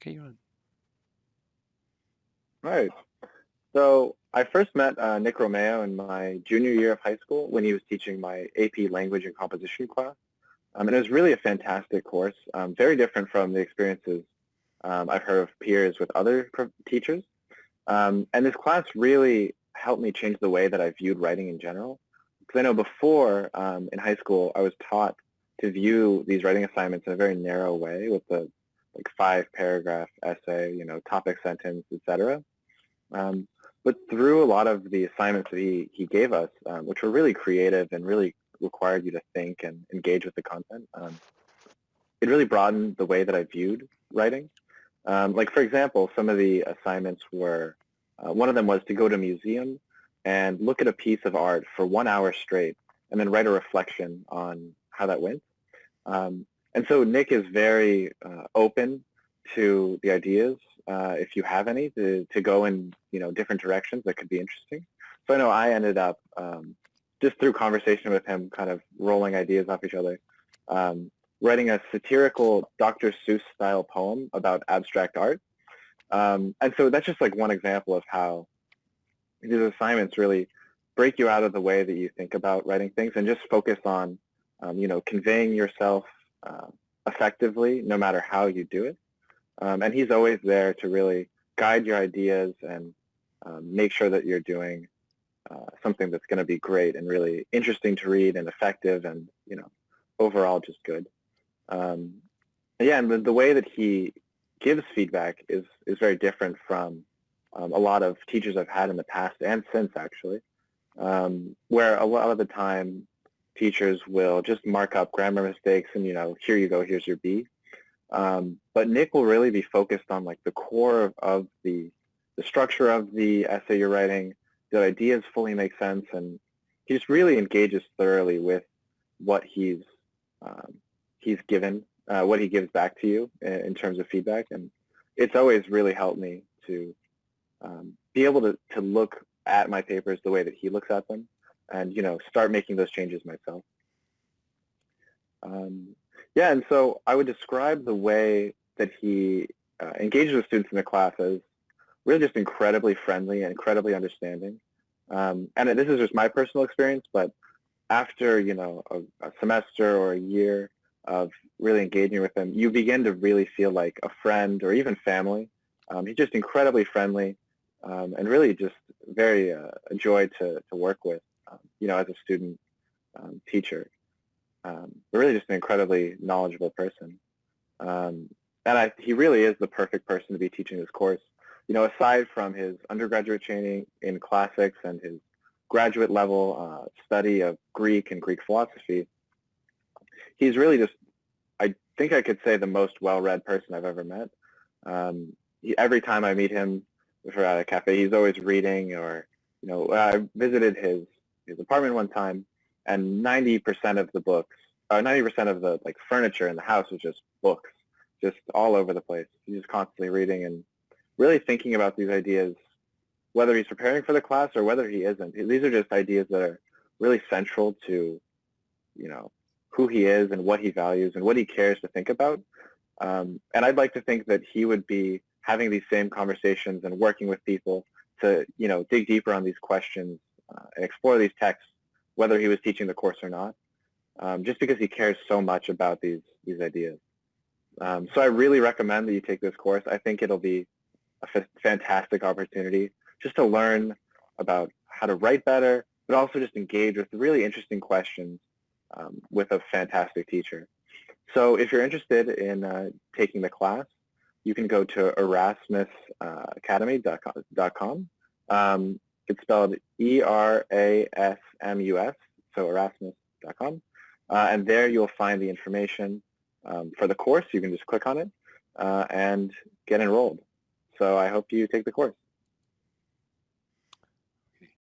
Okay, you're on. Right. So I first met Nick Romeo in my junior year of high school when he was teaching my AP Language and Composition class. And it was really a fantastic course, very different from the experiences I've heard of peers with other teachers. And this class really helped me change the way that I viewed writing in general. Because I know before in high school, I was taught to view these writing assignments in a very narrow way with the like 5-paragraph essay, topic sentence, etc. But through a lot of the assignments that he gave us, which were really creative and really required you to think and engage with the content, it really broadened the way that I viewed writing. Like, for example, some of the assignments were, one of them was to go to a museum and look at a piece of art for 1 hour straight and then write a reflection on how that went. And so Nick is very open to the ideas, if you have any, to go in different directions that could be interesting. So I know I ended up, just through conversation with him, kind of rolling ideas off each other, writing a satirical Dr. Seuss-style poem about abstract art. And so that's just like one example of how these assignments really break you out of the way that you think about writing things and just focus on, conveying yourself effectively, no matter how you do it. And he's always there to really guide your ideas and make sure that you're doing something that's going to be great and really interesting to read and effective and, overall just good. Yeah, and the way that he gives feedback is very different from a lot of teachers I've had in the past and since, actually, where a lot of the time teachers will just mark up grammar mistakes and, here you go, here's your B. But Nick will really be focused on like the core of the structure of the essay you're writing, the ideas fully make sense, and he just really engages thoroughly with what he's given, what he gives back to you in terms of feedback. And it's always really helped me to be able to look at my papers the way that he looks at them and, start making those changes myself. Yeah, and so I would describe the way that he engages with students in the class as really just incredibly friendly and incredibly understanding. And this is just my personal experience, but after, a semester or a year of really engaging with him, you begin to really feel like a friend or even family. He's just incredibly friendly and really just very a joy to work with, as a student teacher. But really just an incredibly knowledgeable person. And he really is the perfect person to be teaching this course. Aside from his undergraduate training in classics and his graduate level study of Greek and Greek philosophy, he's really just, I think I could say, the most well-read person I've ever met. Every time I meet him, if we're at a cafe, he's always reading, or, I visited his apartment one time, and 90% of the books, 90% of the furniture in the house was just books, just all over the place. He's just constantly reading and really thinking about these ideas, whether he's preparing for the class or whether he isn't. These are just ideas that are really central to, who he is and what he values and what he cares to think about. And I'd like to think that he would be having these same conversations and working with people to, dig deeper on these questions and explore these texts, whether he was teaching the course or not, just because he cares so much about these ideas. So I really recommend that you take this course. I think it'll be a fantastic opportunity just to learn about how to write better, but also just engage with really interesting questions with a fantastic teacher. So if you're interested in taking the class, you can go to erasmusacademy.com. It's spelled E-R-A-S-M-U-S, so erasmus.com. And there you'll find the information for the course. You can just click on it and get enrolled. So I hope you take the course.